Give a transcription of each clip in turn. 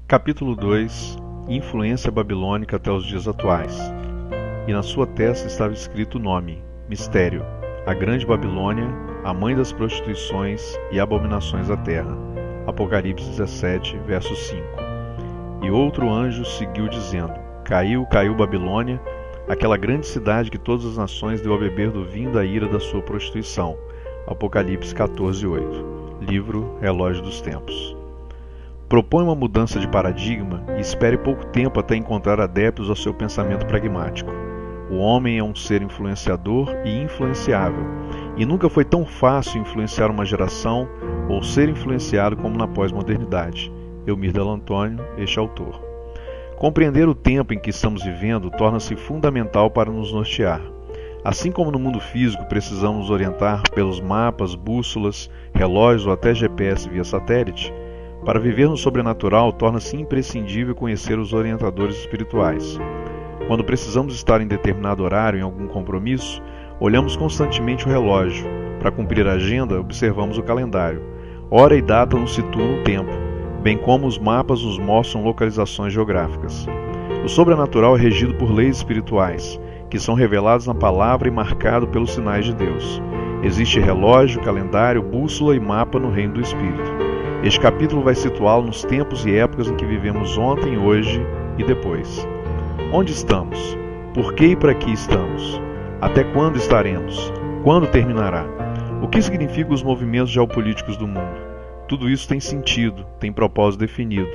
Capítulo 2 Influência babilônica até os dias atuais. E na sua testa estava escrito o nome, Mistério, a grande Babilônia, a mãe das prostituições e abominações da terra. Apocalipse 17, verso 5. E outro anjo seguiu dizendo: Caiu, caiu Babilônia, aquela grande cidade que todas as nações deu a beber do vinho da ira da sua prostituição. Apocalipse 14, 8. Livro Relógio dos Tempos. Propõe uma mudança de paradigma e espere pouco tempo até encontrar adeptos ao seu pensamento pragmático. O homem é um ser influenciador e influenciável, e nunca foi tão fácil influenciar uma geração ou ser influenciado como na pós-modernidade. Elmir Del Antônio, este autor. Compreender o tempo em que estamos vivendo torna-se fundamental para nos nortear. Assim como no mundo físico precisamos nos orientar pelos mapas, bússolas, relógios ou até GPS via satélite, para viver no sobrenatural, torna-se imprescindível conhecer os orientadores espirituais. Quando precisamos estar em determinado horário em algum compromisso, olhamos constantemente o relógio. Para cumprir a agenda, observamos o calendário. Hora e data nos situam no tempo, bem como os mapas nos mostram localizações geográficas. O sobrenatural é regido por leis espirituais, que são reveladas na palavra e marcado pelos sinais de Deus. Existe relógio, calendário, bússola e mapa no reino do Espírito. Este capítulo vai situá-lo nos tempos e épocas em que vivemos ontem, hoje e depois. Onde estamos? Por que e para que estamos? Até quando estaremos? Quando terminará? O que significam os movimentos geopolíticos do mundo? Tudo isso tem sentido, tem propósito definido.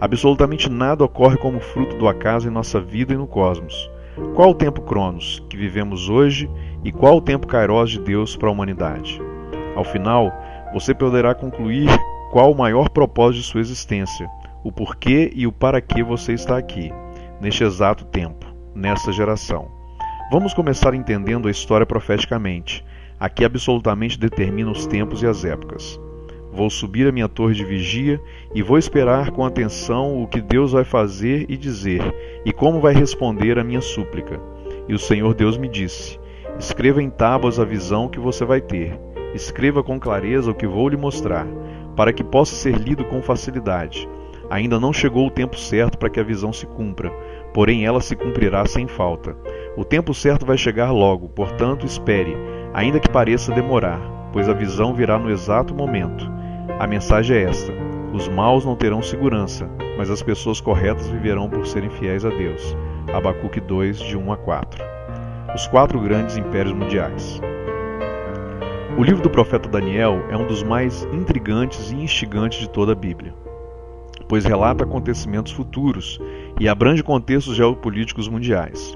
Absolutamente nada ocorre como fruto do acaso em nossa vida e no cosmos. Qual o tempo Cronos, que vivemos hoje, e qual o tempo Kairos de Deus para a humanidade? Ao final, você poderá concluir qual o maior propósito de sua existência, o porquê e o para que você está aqui, neste exato tempo, nessa geração. Vamos começar entendendo a história profeticamente, a que absolutamente determina os tempos e as épocas. Vou subir a minha torre de vigia e vou esperar com atenção o que Deus vai fazer e dizer, e como vai responder à minha súplica. E o Senhor Deus me disse: escreva em tábuas a visão que você vai ter, escreva com clareza o que vou lhe mostrar, para que possa ser lido com facilidade. Ainda não chegou o tempo certo para que a visão se cumpra, porém ela se cumprirá sem falta. O tempo certo vai chegar logo, portanto espere, ainda que pareça demorar, pois a visão virá no exato momento. A mensagem é esta: os maus não terão segurança, mas as pessoas corretas viverão por serem fiéis a Deus. Abacuque 2, de 1 a 4. Os 4 grandes impérios mundiais. O livro do profeta Daniel é um dos mais intrigantes e instigantes de toda a Bíblia, pois relata acontecimentos futuros e abrange contextos geopolíticos mundiais.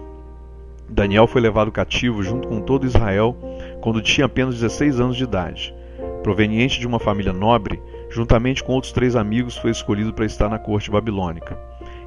Daniel foi levado cativo junto com todo Israel quando tinha apenas 16 anos de idade. Proveniente de uma família nobre, juntamente com outros 3 amigos, foi escolhido para estar na corte babilônica.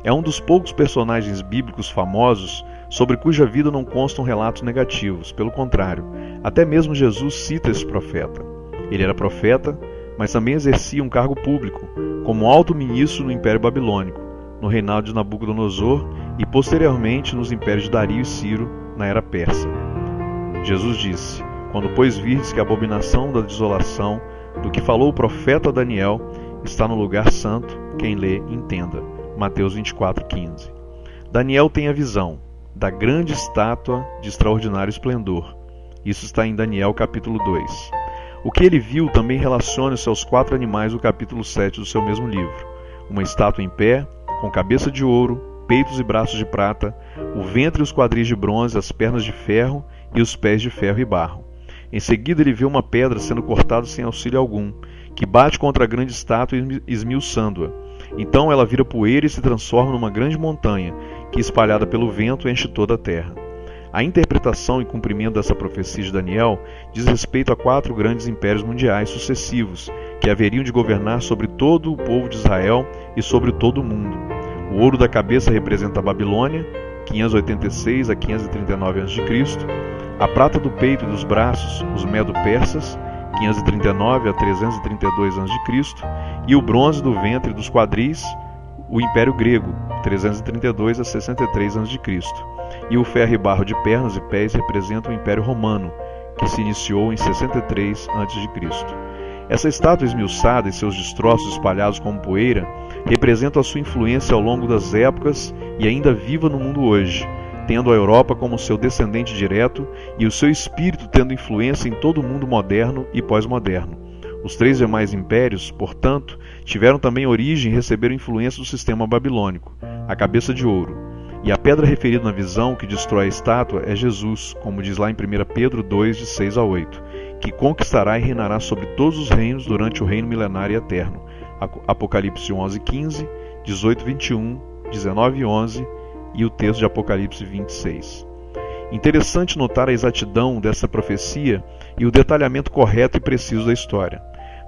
É um dos poucos personagens bíblicos famosos sobre cuja vida não constam relatos negativos. Pelo contrário, até mesmo Jesus cita esse profeta. Ele era profeta, mas também exercia um cargo público, como alto ministro no Império Babilônico, no reinado de Nabucodonosor e posteriormente nos impérios de Dario e Ciro, na era persa. Jesus disse: quando pois virdes que a abominação da desolação do que falou o profeta Daniel está no lugar santo, quem lê, entenda. Mateus 24:15. Daniel tem a visão da grande estátua de extraordinário esplendor. Isso está em Daniel capítulo 2. O que ele viu também relaciona-se aos 4 animais do capítulo 7 do seu mesmo livro. Uma estátua em pé, com cabeça de ouro, peitos e braços de prata, o ventre e os quadris de bronze, as pernas de ferro e os pés de ferro e barro. Em seguida ele vê uma pedra sendo cortada sem auxílio algum, que bate contra a grande estátua esmiuçando-a. Então ela vira poeira e se transforma numa grande montanha, que espalhada pelo vento enche toda a terra. A interpretação e cumprimento dessa profecia de Daniel diz respeito a 4 grandes impérios mundiais sucessivos, que haveriam de governar sobre todo o povo de Israel e sobre todo o mundo. O ouro da cabeça representa a Babilônia, 586 a 539 a.C., a prata do peito e dos braços, os medo-persas, 539 a 332 a.C., e o bronze do ventre e dos quadris, o Império Grego, 332 a 63 a.C., e o ferro e barro de pernas e pés representam o Império Romano, que se iniciou em 63 a.C. Essa estátua esmiuçada e seus destroços espalhados como poeira representam a sua influência ao longo das épocas e ainda viva no mundo hoje, tendo a Europa como seu descendente direto e o seu espírito tendo influência em todo o mundo moderno e pós-moderno. Os três demais impérios, portanto, tiveram também origem e receberam influência do sistema babilônico, a cabeça de ouro. E a pedra referida na visão que destrói a estátua é Jesus, como diz lá em 1 Pedro 2, de 6 a 8, que conquistará e reinará sobre todos os reinos durante o reino milenário e eterno. Apocalipse 11, 15, 18, 21, 19, 11 e o texto de Apocalipse 26. Interessante notar a exatidão dessa profecia e o detalhamento correto e preciso da história.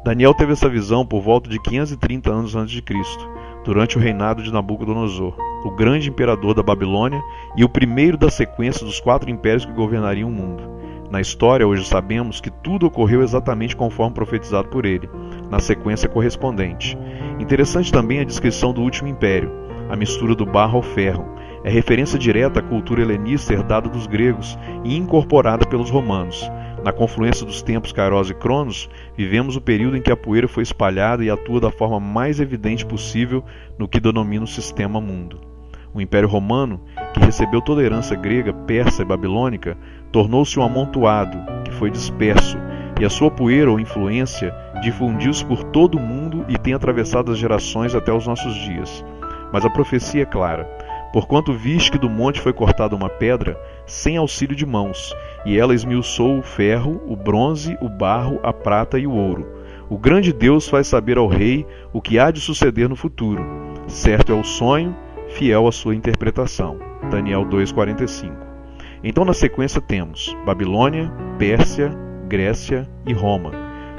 Daniel teve essa visão por volta de 530 anos antes de Cristo, durante o reinado de Nabucodonosor, o grande imperador da Babilônia e o primeiro da sequência dos 4 impérios que governariam o mundo. Na história, hoje sabemos que tudo ocorreu exatamente conforme profetizado por ele, na sequência correspondente. Interessante também a descrição do último império, a mistura do barro ao ferro. É referência direta à cultura helenista herdada dos gregos e incorporada pelos romanos. Na confluência dos tempos Kairos e Cronos, vivemos o período em que a poeira foi espalhada e atua da forma mais evidente possível no que denomina o sistema mundo. O Império Romano, que recebeu toda a herança grega, persa e babilônica, tornou-se um amontoado que foi disperso, e a sua poeira ou influência difundiu-se por todo o mundo e tem atravessado as gerações até os nossos dias. Mas a profecia é clara: porquanto viste que do monte foi cortada uma pedra, sem auxílio de mãos, e ela esmiuçou o ferro, o bronze, o barro, a prata e o ouro. O grande Deus faz saber ao rei o que há de suceder no futuro. Certo é o sonho, fiel à sua interpretação. Daniel 2,45. Então na sequência temos Babilônia, Pérsia, Grécia e Roma.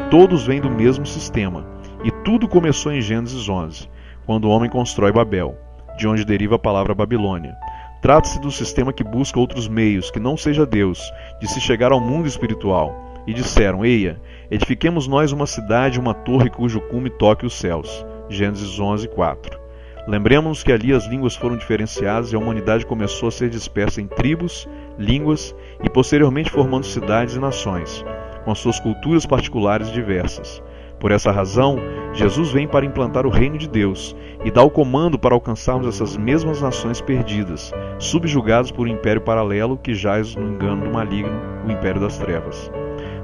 Todos vêm do mesmo sistema, e tudo começou em Gênesis 11, quando o homem constrói Babel, de onde deriva a palavra Babilônia. Trata-se do sistema que busca outros meios, que não seja Deus, de se chegar ao mundo espiritual. E disseram: eia, edifiquemos nós uma cidade, uma torre cujo cume toque os céus. Gênesis 11, 4. Lembremos que ali as línguas foram diferenciadas e a humanidade começou a ser dispersa em tribos, línguas e posteriormente formando cidades e nações, com suas culturas particulares diversas. Por essa razão, Jesus vem para implantar o reino de Deus e dá o comando para alcançarmos essas mesmas nações perdidas, subjugadas por um império paralelo que jaz no engano do maligno, o império das trevas.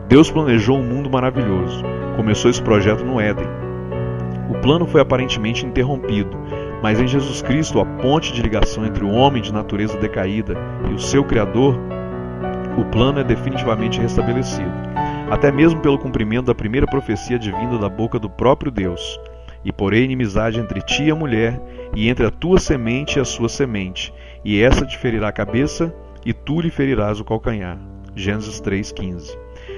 Deus planejou um mundo maravilhoso. Começou esse projeto no Éden. O plano foi aparentemente interrompido, mas em Jesus Cristo, a ponte de ligação entre o homem de natureza decaída e o seu Criador, o plano é definitivamente restabelecido, até mesmo pelo cumprimento da primeira profecia divina da boca do próprio Deus. E porém inimizade entre ti e a mulher, e entre a tua semente e a sua semente, e essa te ferirá a cabeça, e tu lhe ferirás o calcanhar. Gênesis 3,15.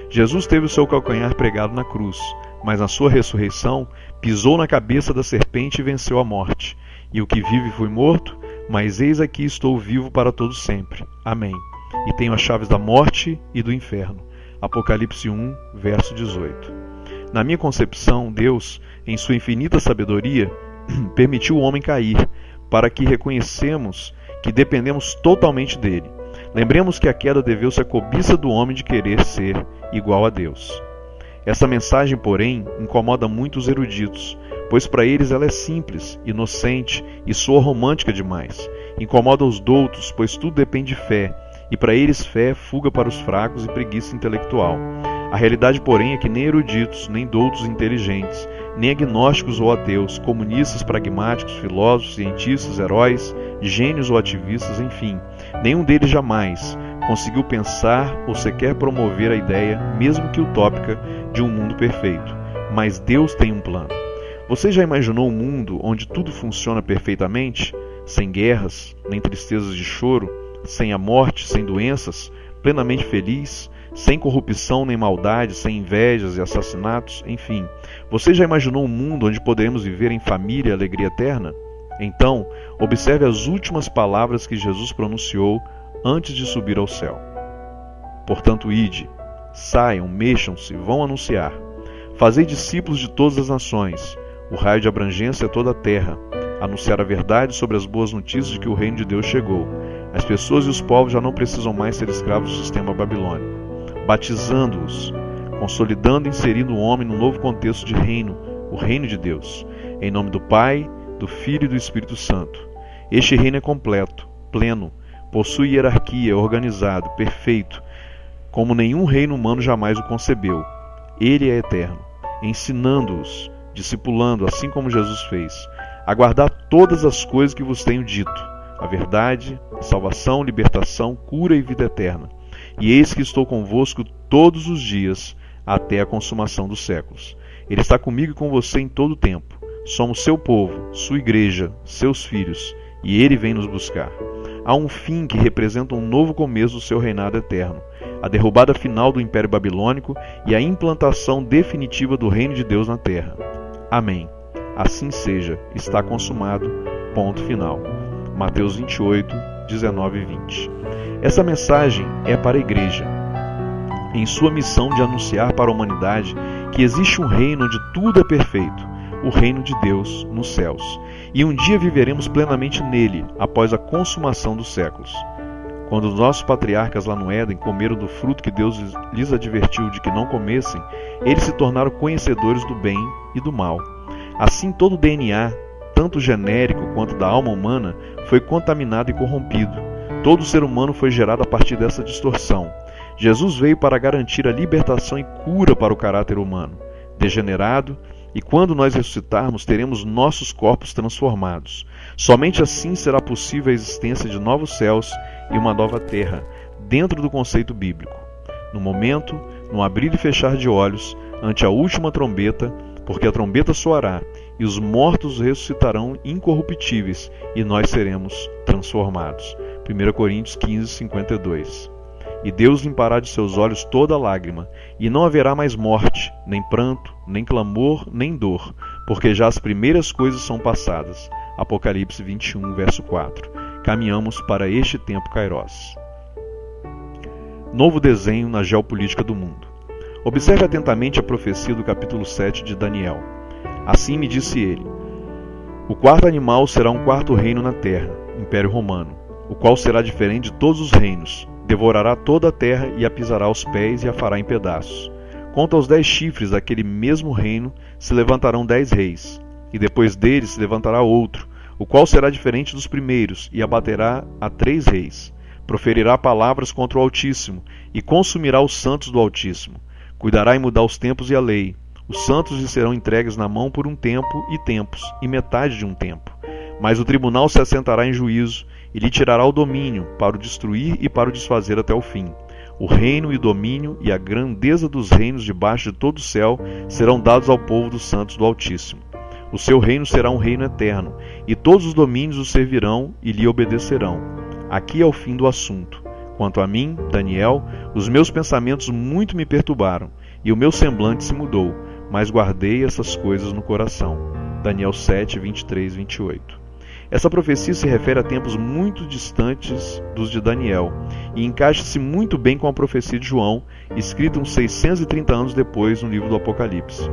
Jesus teve o seu calcanhar pregado na cruz, mas na sua ressurreição pisou na cabeça da serpente e venceu a morte. E o que vive foi morto, mas eis aqui estou vivo para todo sempre. Amém. E tenho as chaves da morte e do inferno. Apocalipse 1, verso 18. Na minha concepção, Deus, em sua infinita sabedoria, permitiu o homem cair, para que reconhecemos que dependemos totalmente dele. Lembremos que a queda deveu-se à cobiça do homem de querer ser igual a Deus. Essa mensagem, porém, incomoda muito os eruditos, pois para eles ela é simples, inocente e soa romântica demais. Incomoda os doutos, pois tudo depende de fé, e para eles fé é fuga para os fracos e preguiça intelectual. A realidade, porém, é que nem eruditos, nem doutos inteligentes, nem agnósticos ou ateus, comunistas, pragmáticos, filósofos, cientistas, heróis, gênios ou ativistas, enfim, nenhum deles jamais conseguiu pensar ou sequer promover a ideia, mesmo que utópica, de um mundo perfeito. Mas Deus tem um plano. Você já imaginou um mundo onde tudo funciona perfeitamente? Sem guerras, nem tristezas de choro, sem a morte, sem doenças, plenamente feliz, sem corrupção nem maldade, sem invejas e assassinatos, enfim. Você já imaginou um mundo onde poderemos viver em família e alegria eterna? Então, observe as últimas palavras que Jesus pronunciou antes de subir ao céu. Portanto, ide, saiam, mexam-se, vão anunciar. Fazei discípulos de todas as nações. O raio de abrangência é toda a terra. Anunciar a verdade sobre as boas notícias de que o reino de Deus chegou. As pessoas e os povos já não precisam mais ser escravos do sistema babilônico. Batizando-os, consolidando e inserindo o homem num novo contexto de reino, o reino de Deus. Em nome do Pai, do Filho e do Espírito Santo. Este reino é completo, pleno, possui hierarquia, é organizado, perfeito, como nenhum reino humano jamais o concebeu. Ele é eterno, ensinando-os, discipulando, assim como Jesus fez, a guardar todas as coisas que vos tenho dito, a verdade, salvação, libertação, cura e vida eterna. E eis que estou convosco todos os dias, até a consumação dos séculos. Ele está comigo e com você em todo o tempo. Somos seu povo, sua igreja, seus filhos, e ele vem nos buscar. Há um fim que representa um novo começo do seu reinado eterno, a derrubada final do Império Babilônico e a implantação definitiva do reino de Deus na terra. Amém. Assim seja, está consumado. Ponto final. Mateus 28, 19 e 20. Essa mensagem é para a igreja, em sua missão de anunciar para a humanidade que existe um reino onde tudo é perfeito, o reino de Deus nos céus, e um dia viveremos plenamente nele, após a consumação dos séculos. Quando os nossos patriarcas lá no Éden comeram do fruto que Deus lhes advertiu de que não comessem, eles se tornaram conhecedores do bem e do mal. Assim, todo o DNA, tanto genérico quanto da alma humana, foi contaminado e corrompido. Todo ser humano foi gerado a partir dessa distorção. Jesus veio para garantir a libertação e cura para o caráter humano, degenerado, e quando nós ressuscitarmos, teremos nossos corpos transformados. Somente assim será possível a existência de novos céus e uma nova terra, dentro do conceito bíblico. No momento, no abrir e fechar de olhos, ante a última trombeta, porque a trombeta soará, e os mortos ressuscitarão incorruptíveis, e nós seremos transformados. 1 Coríntios 15, 52. E Deus limpará de seus olhos toda lágrima, e não haverá mais morte, nem pranto, nem clamor, nem dor, porque já as primeiras coisas são passadas. Apocalipse 21, verso 4. Caminhamos para este tempo Kairos. Novo desenho na geopolítica do mundo. Observe atentamente a profecia do capítulo 7 de Daniel. Assim me disse ele: o quarto animal será um quarto reino na terra, Império Romano, o qual será diferente de todos os reinos. Devorará toda a terra e a pisará aos pés e a fará em pedaços. Quanto aos 10 chifres daquele mesmo reino, se levantarão 10 reis, e depois deles se levantará outro, o qual será diferente dos primeiros, e abaterá a 3 reis. Proferirá palavras contra o Altíssimo, e consumirá os santos do Altíssimo. Cuidará em mudar os tempos e a lei. Os santos lhe serão entregues na mão por um tempo e tempos, e metade de um tempo. Mas o tribunal se assentará em juízo, e lhe tirará o domínio, para o destruir e para o desfazer até o fim. O reino e o domínio e a grandeza dos reinos debaixo de todo o céu serão dados ao povo dos santos do Altíssimo. O seu reino será um reino eterno, e todos os domínios o servirão e lhe obedecerão. Aqui é o fim do assunto. Quanto a mim, Daniel, os meus pensamentos muito me perturbaram, e o meu semblante se mudou, mas guardei essas coisas no coração. Daniel 7, 23, 28. Essa profecia se refere a tempos muito distantes dos de Daniel e encaixa-se muito bem com a profecia de João, escrita uns 630 anos depois no livro do Apocalipse.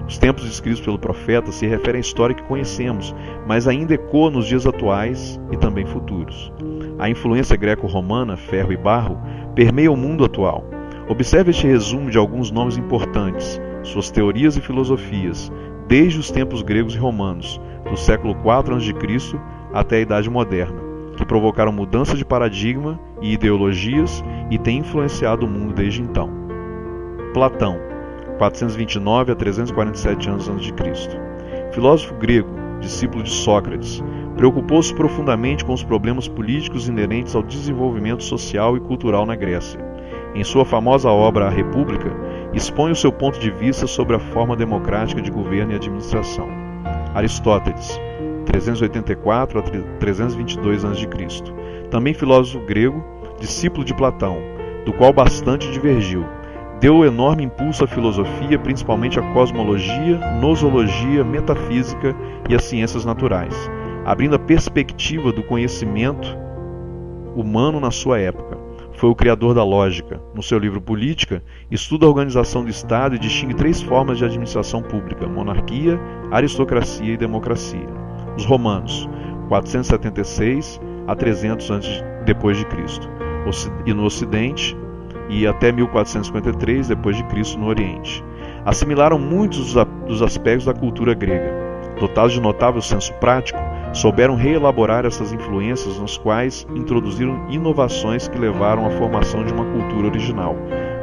Os tempos descritos pelo profeta se referem à história que conhecemos, mas ainda ecoam nos dias atuais e também futuros. A influência greco-romana, ferro e barro, permeia o mundo atual. Observe este resumo de alguns nomes importantes, suas teorias e filosofias, desde os tempos gregos e romanos, do século IV a.C. até a Idade Moderna, que provocaram mudanças de paradigma e ideologias e têm influenciado o mundo desde então. Platão, 429 a 347 anos antes de Cristo. Filósofo grego, discípulo de Sócrates, preocupou-se profundamente com os problemas políticos inerentes ao desenvolvimento social e cultural na Grécia. Em sua famosa obra A República, expõe o seu ponto de vista sobre a forma democrática de governo e administração. Aristóteles, 384 a 322 a.C., também filósofo grego, discípulo de Platão, do qual bastante divergiu. Deu enorme impulso à filosofia, principalmente à cosmologia, nosologia, metafísica e às ciências naturais, abrindo a perspectiva do conhecimento humano na sua época. Foi o criador da lógica. No seu livro Política, estuda a organização do Estado e distingue 3 formas de administração pública: monarquia, aristocracia e democracia. Os romanos, 476 a 300 a.C., e no Ocidente, e até 1453 d.C. no Oriente. Assimilaram muitos dos aspectos da cultura grega. Dotados de notável senso prático, souberam reelaborar essas influências, nas quais introduziram inovações que levaram à formação de uma cultura original.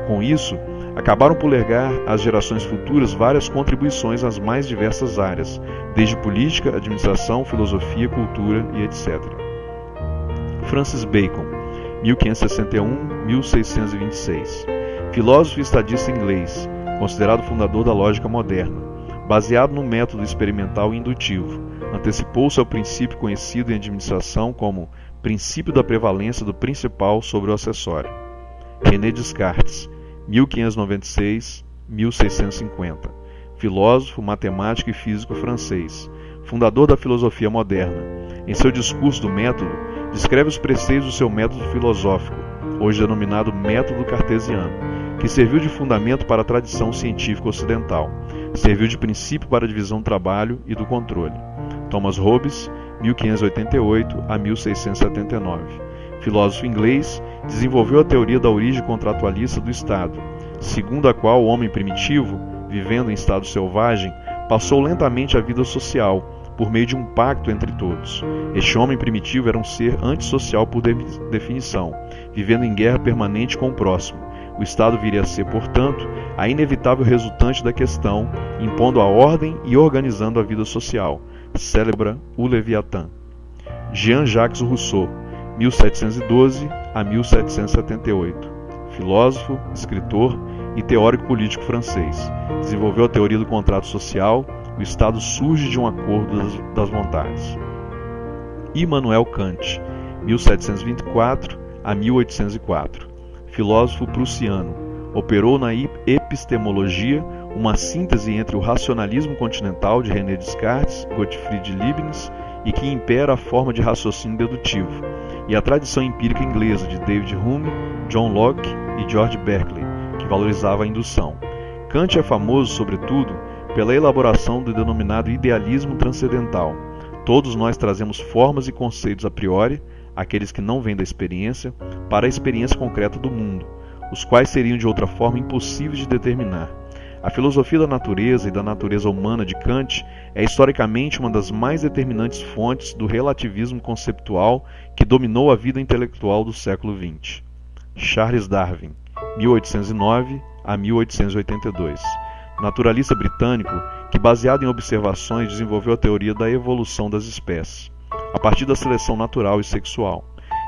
Com isso, acabaram por legar às gerações futuras várias contribuições às mais diversas áreas, desde política, administração, filosofia, cultura e etc. Francis Bacon, 1561-1626, filósofo e estadista inglês, considerado fundador da lógica moderna. Baseado no método experimental e indutivo, antecipou-se ao princípio conhecido em administração como princípio da prevalência do principal sobre o acessório. René Descartes, 1596-1650, filósofo, matemático e físico francês, fundador da filosofia moderna. Em seu discurso do método, descreve os preceitos do seu método filosófico, hoje denominado método cartesiano, que serviu de fundamento para a tradição científica ocidental. Serviu de princípio para a divisão do trabalho e do controle. Thomas Hobbes, 1588-1679, filósofo inglês, desenvolveu a teoria da origem contratualista do Estado, segundo a qual o homem primitivo, vivendo em estado selvagem, passou lentamente a vida social, por meio de um pacto entre todos. Este homem primitivo era um ser antissocial por definição, vivendo em guerra permanente com o próximo. O Estado viria a ser, portanto, a inevitável resultante da questão, impondo a ordem e organizando a vida social. Célebra o Leviatã. Jean-Jacques Rousseau, 1712-1778, filósofo, escritor e teórico político francês. Desenvolveu a teoria do contrato social. O Estado surge de um acordo das vontades. Immanuel Kant, 1724-1804, filósofo prussiano, operou na epistemologia uma síntese entre o racionalismo continental de René Descartes, Gottfried Leibniz, e que impera a forma de raciocínio dedutivo, e a tradição empírica inglesa de David Hume, John Locke e George Berkeley, que valorizava a indução. Kant é famoso, sobretudo, pela elaboração do denominado idealismo transcendental. Todos nós trazemos formas e conceitos a priori, aqueles que não vêm da experiência, para a experiência concreta do mundo, os quais seriam de outra forma impossíveis de determinar. A filosofia da natureza e da natureza humana de Kant é historicamente uma das mais determinantes fontes do relativismo conceptual que dominou a vida intelectual do século XX. Charles Darwin, 1809-1882, naturalista britânico que, baseado em observações, desenvolveu a teoria da evolução das espécies, a partir da seleção natural e sexual.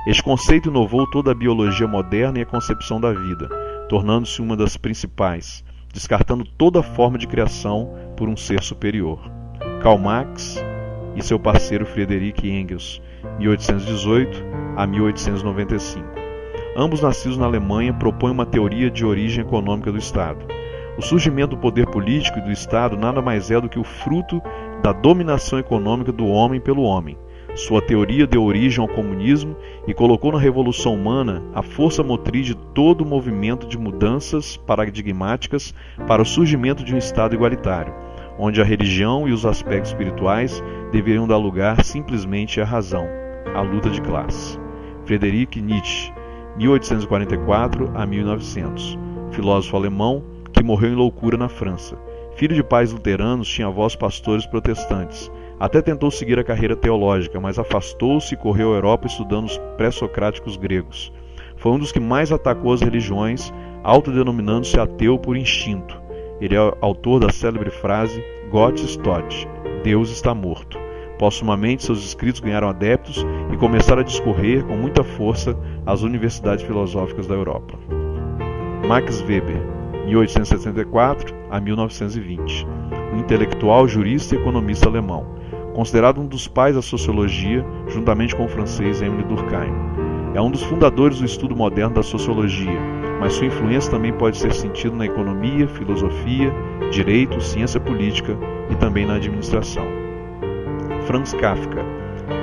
Este conceito inovou toda a biologia moderna e a concepção da vida, tornando-se uma das principais, descartando toda forma de criação por um ser superior. Karl Marx e seu parceiro Friedrich Engels, 1818-1895. Ambos nascidos na Alemanha, propõem uma teoria de origem econômica do Estado. O surgimento do poder político e do Estado nada mais é do que o fruto da dominação econômica do homem pelo homem. Sua teoria deu origem ao comunismo e colocou na Revolução Humana a força motriz de todo o movimento de mudanças paradigmáticas para o surgimento de um Estado igualitário, onde a religião e os aspectos espirituais deveriam dar lugar simplesmente à razão, à luta de classe. Friedrich Nietzsche, 1844-1900, filósofo alemão que morreu em loucura na França. Filho de pais luteranos, tinha avós pastores protestantes. Até tentou seguir a carreira teológica, mas afastou-se e correu à Europa estudando os pré-socráticos gregos. Foi um dos que mais atacou as religiões, autodenominando-se ateu por instinto. Ele é autor da célebre frase Gott ist tot, Deus está morto. Póstumamente, seus escritos ganharam adeptos e começaram a discorrer com muita força às universidades filosóficas da Europa. Max Weber, 1874-1920, um intelectual, jurista e economista alemão, considerado um dos pais da sociologia, juntamente com o francês Émile Durkheim. É um dos fundadores do estudo moderno da sociologia, mas sua influência também pode ser sentida na economia, filosofia, direito, ciência política e também na administração. Franz Kafka,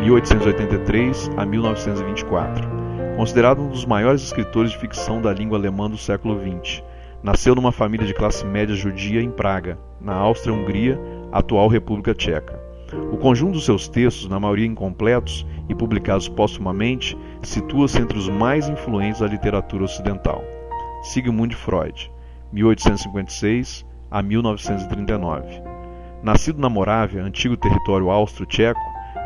1883-1924, considerado um dos maiores escritores de ficção da língua alemã do século XX, nasceu numa família de classe média judia em Praga, na Áustria-Hungria, atual República Tcheca. O conjunto dos seus textos, na maioria incompletos e publicados póstumamente, situa-se entre os mais influentes da literatura ocidental. Sigmund Freud, 1856-1939. Nascido na Morávia, antigo território austro-tcheco,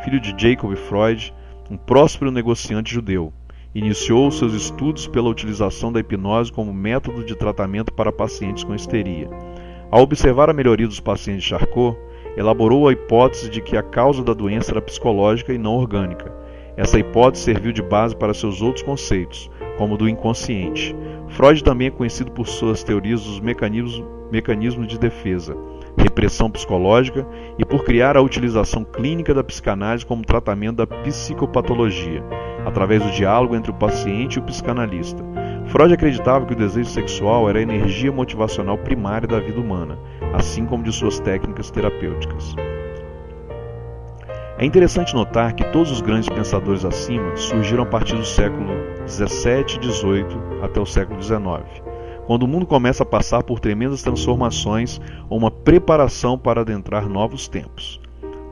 filho de Jacob Freud, um próspero negociante judeu, iniciou seus estudos pela utilização da hipnose como método de tratamento para pacientes com histeria. Ao observar a melhoria dos pacientes de Charcot, elaborou a hipótese de que a causa da doença era psicológica e não orgânica. Essa hipótese serviu de base para seus outros conceitos, como o do inconsciente. Freud também é conhecido por suas teorias dos mecanismos de defesa, repressão psicológica e por criar a utilização clínica da psicanálise como tratamento da psicopatologia, através do diálogo entre o paciente e o psicanalista. Freud acreditava que o desejo sexual era a energia motivacional primária da vida humana, assim como de suas técnicas terapêuticas. É interessante notar que todos os grandes pensadores acima surgiram a partir do século XVII e XVIII até o século XIX, quando o mundo começa a passar por tremendas transformações ou uma preparação para adentrar novos tempos.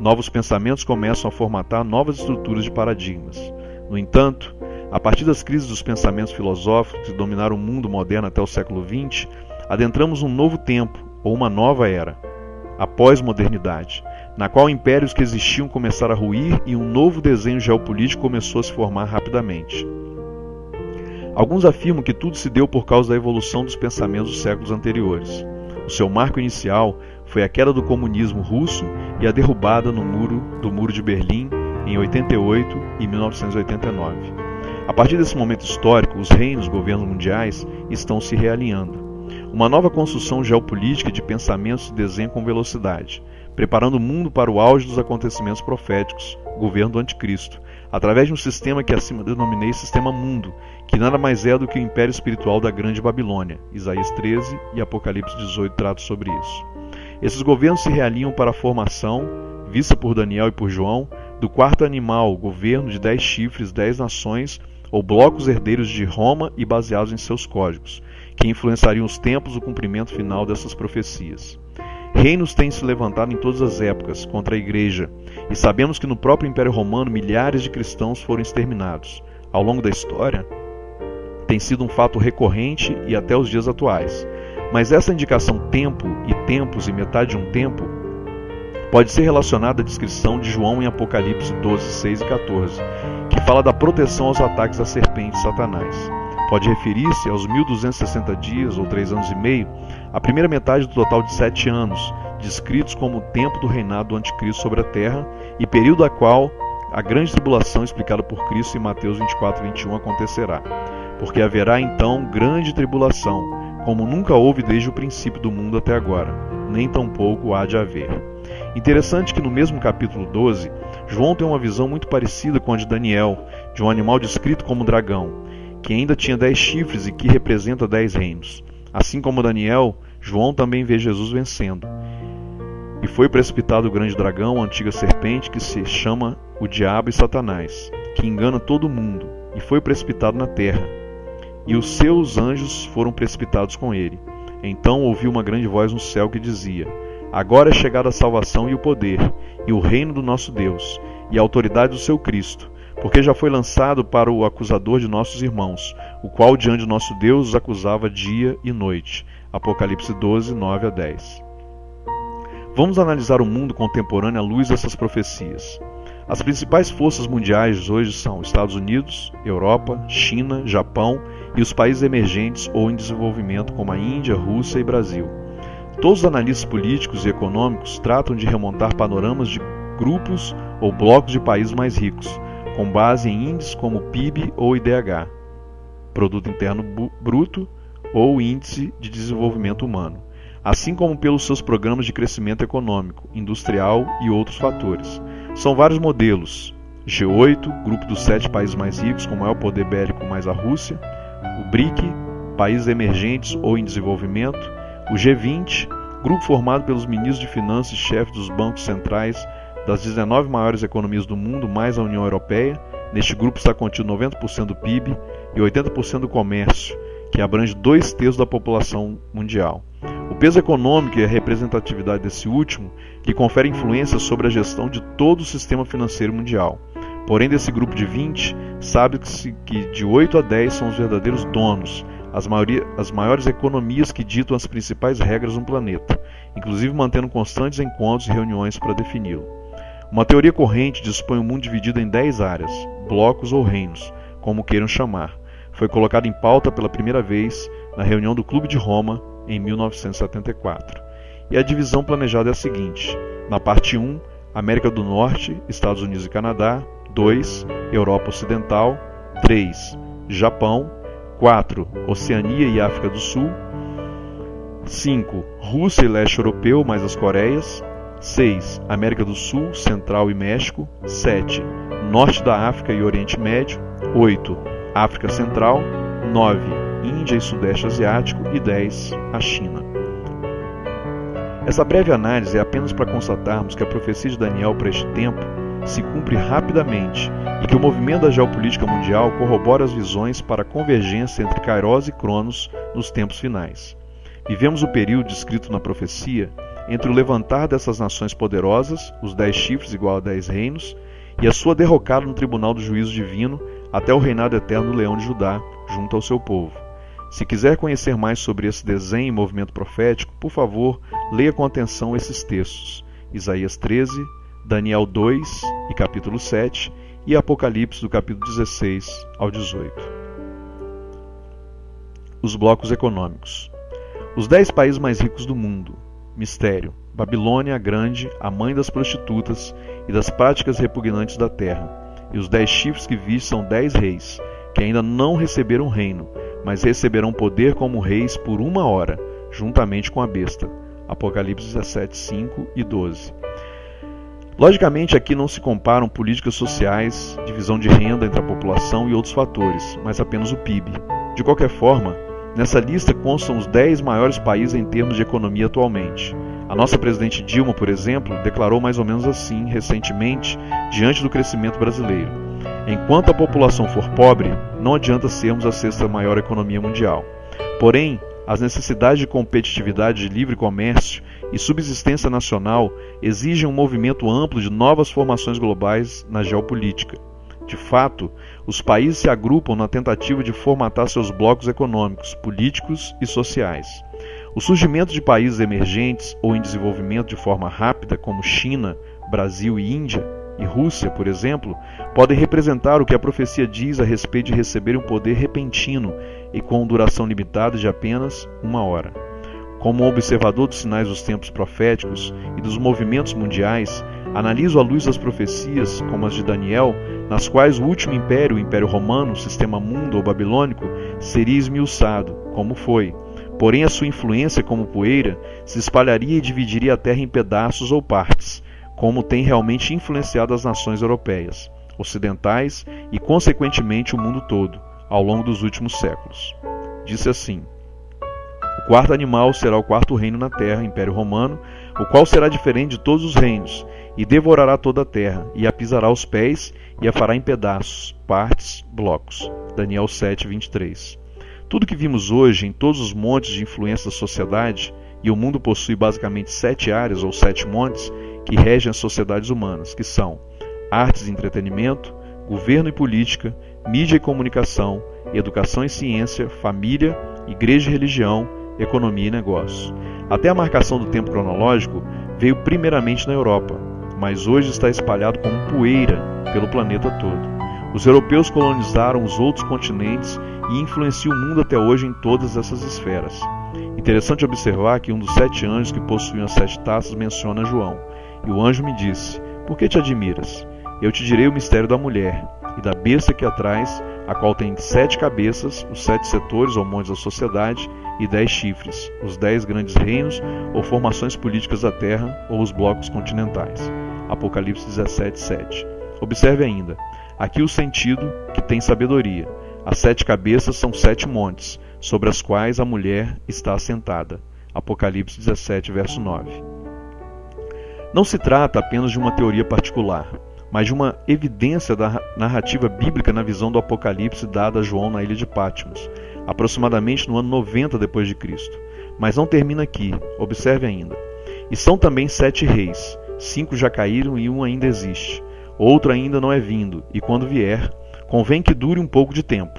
Novos pensamentos começam a formatar novas estruturas de paradigmas. No entanto, a partir das crises dos pensamentos filosóficos que dominaram o mundo moderno até o século XX, adentramos um novo tempo ou uma nova era, a pós-modernidade, na qual impérios que existiam começaram a ruir e um novo desenho geopolítico começou a se formar rapidamente. Alguns afirmam que tudo se deu por causa da evolução dos pensamentos dos séculos anteriores. O seu marco inicial foi a queda do comunismo russo e a derrubada do Muro de Berlim em 88 e 1989. A partir desse momento histórico, os reinos, governos mundiais estão se realinhando. Uma nova construção geopolítica de pensamentos se desenha com velocidade, preparando o mundo para o auge dos acontecimentos proféticos, o governo do anticristo, através de um sistema que acima denominei Sistema Mundo, que nada mais é do que o império espiritual da Grande Babilônia. Isaías 13 e Apocalipse 18 tratam sobre isso. Esses governos se realinham para a formação, vista por Daniel e por João, do quarto animal, governo de 10 chifres, 10 nações, ou blocos herdeiros de Roma e baseados em seus códigos, que influenciariam os tempos do cumprimento final dessas profecias. Reinos têm se levantado em todas as épocas contra a Igreja, e sabemos que no próprio Império Romano milhares de cristãos foram exterminados. Ao longo da história, tem sido um fato recorrente e até os dias atuais. Mas essa indicação tempo e tempos e metade de um tempo pode ser relacionada à descrição de João em Apocalipse 12, 6 e 14, que fala da proteção aos ataques da serpente de Satanás. Pode referir-se aos 1260 dias, ou 3 anos e meio, a primeira metade do total de 7 anos, descritos como o tempo do reinado do anticristo sobre a terra e período a qual a grande tribulação explicada por Cristo em Mateus 24, 21 acontecerá. Porque haverá então grande tribulação, como nunca houve desde o princípio do mundo até agora, nem tampouco há de haver. Interessante que no mesmo capítulo 12, João tem uma visão muito parecida com a de Daniel, de um animal descrito como dragão, que ainda tinha 10 chifres e que representa 10 reinos. Assim como Daniel, João também vê Jesus vencendo. E foi precipitado o grande dragão, a antiga serpente, que se chama o Diabo e Satanás, que engana todo mundo, e foi precipitado na terra. E os seus anjos foram precipitados com ele. Então ouviu uma grande voz no céu que dizia: Agora é chegada a salvação e o poder, e o reino do nosso Deus, e a autoridade do seu Cristo, porque já foi lançado para o acusador de nossos irmãos, o qual diante do nosso Deus os acusava dia e noite. Apocalipse 12, 9 a 10. Vamos analisar o mundo contemporâneo à luz dessas profecias. As principais forças mundiais hoje são Estados Unidos, Europa, China, Japão e os países emergentes ou em desenvolvimento como a Índia, Rússia e Brasil. Todos os analistas políticos e econômicos tratam de remontar panoramas de grupos ou blocos de países mais ricos, com base em índices como PIB ou IDH, Produto Interno Bruto, ou Índice de Desenvolvimento Humano, assim como pelos seus programas de crescimento econômico, industrial e outros fatores. São vários modelos: G8, grupo dos 7 países mais ricos com maior poder bélico mais a Rússia, o BRIC, países emergentes ou em desenvolvimento, o G20, grupo formado pelos ministros de finanças e chefes dos bancos centrais das 19 maiores economias do mundo, mais a União Europeia. Neste grupo está contido 90% do PIB e 80% do comércio, que abrange 2/3 da população mundial. O peso econômico e a representatividade desse último lhe confere influência sobre a gestão de todo o sistema financeiro mundial. Porém, desse grupo de 20, sabe-se que de 8 a 10 são os verdadeiros donos, as maiores economias que ditam as principais regras no planeta. inclusive mantendo constantes encontros e reuniões para defini-lo. Uma teoria corrente dispõe o mundo dividido em 10 áreas, blocos ou reinos, como queiram chamar. Foi colocado em pauta pela primeira vez na reunião do Clube de Roma em 1974. E a divisão planejada é a seguinte: na parte 1, América do Norte, Estados Unidos e Canadá; 2, Europa Ocidental; 3, Japão; 4, Oceania e África do Sul; 5, Rússia e Leste Europeu, mais as Coreias; 6, América do Sul, Central e México; 7, Norte da África e Oriente Médio; 8, África Central; 9, Índia e Sudeste Asiático; e 10, a China. Essa breve análise é apenas para constatarmos que a profecia de Daniel para este tempo se cumpre rapidamente e que o movimento da geopolítica mundial corrobora as visões para a convergência entre Kairos e Cronos nos tempos finais. Vivemos o período descrito na profecia entre o levantar dessas nações poderosas, os 10 chifres igual a 10 reinos, e a sua derrocada no tribunal do juízo divino até o reinado eterno do leão de Judá, junto ao seu povo. Se quiser conhecer mais sobre esse desenho e movimento profético, por favor, leia com atenção esses textos: Isaías 13, Daniel 2 e capítulo 7 e Apocalipse do capítulo 16 ao 18. Os blocos econômicos. Os 10 países mais ricos do mundo. Mistério: Babilônia a Grande, a mãe das prostitutas e das práticas repugnantes da terra. E os 10 chifres que viste são 10 reis, que ainda não receberam reino, mas receberão poder como reis por 1 hora, juntamente com a besta. Apocalipse 17, 5 e 12. Logicamente, aqui não se comparam políticas sociais, divisão de renda entre a população e outros fatores, mas apenas o PIB. De qualquer forma, nessa lista constam os 10 maiores países em termos de economia atualmente. A nossa presidente Dilma, por exemplo, declarou mais ou menos assim recentemente, diante do crescimento brasileiro: enquanto a população for pobre, não adianta sermos a 6ª maior economia mundial. Porém, as necessidades de competitividade de livre comércio e subsistência nacional exigem um movimento amplo de novas formações globais na geopolítica. De fato, os países se agrupam na tentativa de formatar seus blocos econômicos, políticos e sociais. O surgimento de países emergentes ou em desenvolvimento de forma rápida, como China, Brasil e Índia, e Rússia, por exemplo, podem representar o que a profecia diz a respeito de receberem um poder repentino e com duração limitada de apenas 1 hora. Como um observador dos sinais dos tempos proféticos e dos movimentos mundiais, analiso à luz das profecias, como as de Daniel, nas quais o último império, o Império Romano, sistema mundo ou babilônico, seria esmiuçado, como foi. Porém, a sua influência como poeira se espalharia e dividiria a terra em pedaços ou partes, como tem realmente influenciado as nações europeias, ocidentais e, consequentemente, o mundo todo, ao longo dos últimos séculos. Disse assim: o 4º animal será o 4º reino na terra, Império Romano, o qual será diferente de todos os reinos, e devorará toda a terra, e a pisará aos pés, e a fará em pedaços, partes, blocos. Daniel 7, 23. Tudo que vimos hoje em todos os montes de influência da sociedade, e o mundo possui basicamente 7 áreas ou 7 montes, que regem as sociedades humanas, que são artes e entretenimento, governo e política, mídia e comunicação, educação e ciência, família, igreja e religião, economia e negócios. Até a marcação do tempo cronológico veio primeiramente na Europa, mas hoje está espalhado como poeira pelo planeta todo. Os europeus colonizaram os outros continentes e influenciam o mundo até hoje em todas essas esferas. Interessante observar que um dos 7 anjos que possuíam as 7 taças menciona João. E o anjo me disse: por que te admiras? Eu te direi o mistério da mulher e da besta que a traz, a qual tem 7 cabeças, os 7 setores ou montes da sociedade, e 10 chifres, os 10 grandes reinos ou formações políticas da terra ou os blocos continentais. Apocalipse 17, 7. Observe ainda, aqui o sentido que tem sabedoria. As 7 cabeças são 7 montes, sobre as quais a mulher está assentada. Apocalipse 17, verso 9. Não se trata apenas de uma teoria particular, mas de uma evidência da narrativa bíblica na visão do Apocalipse dada a João na ilha de Patmos, aproximadamente no ano 90 d.C. Mas não termina aqui, observe ainda. E são também 7 reis, 5 já caíram e um ainda existe. Outro ainda não é vindo, e quando vier, convém que dure um pouco de tempo.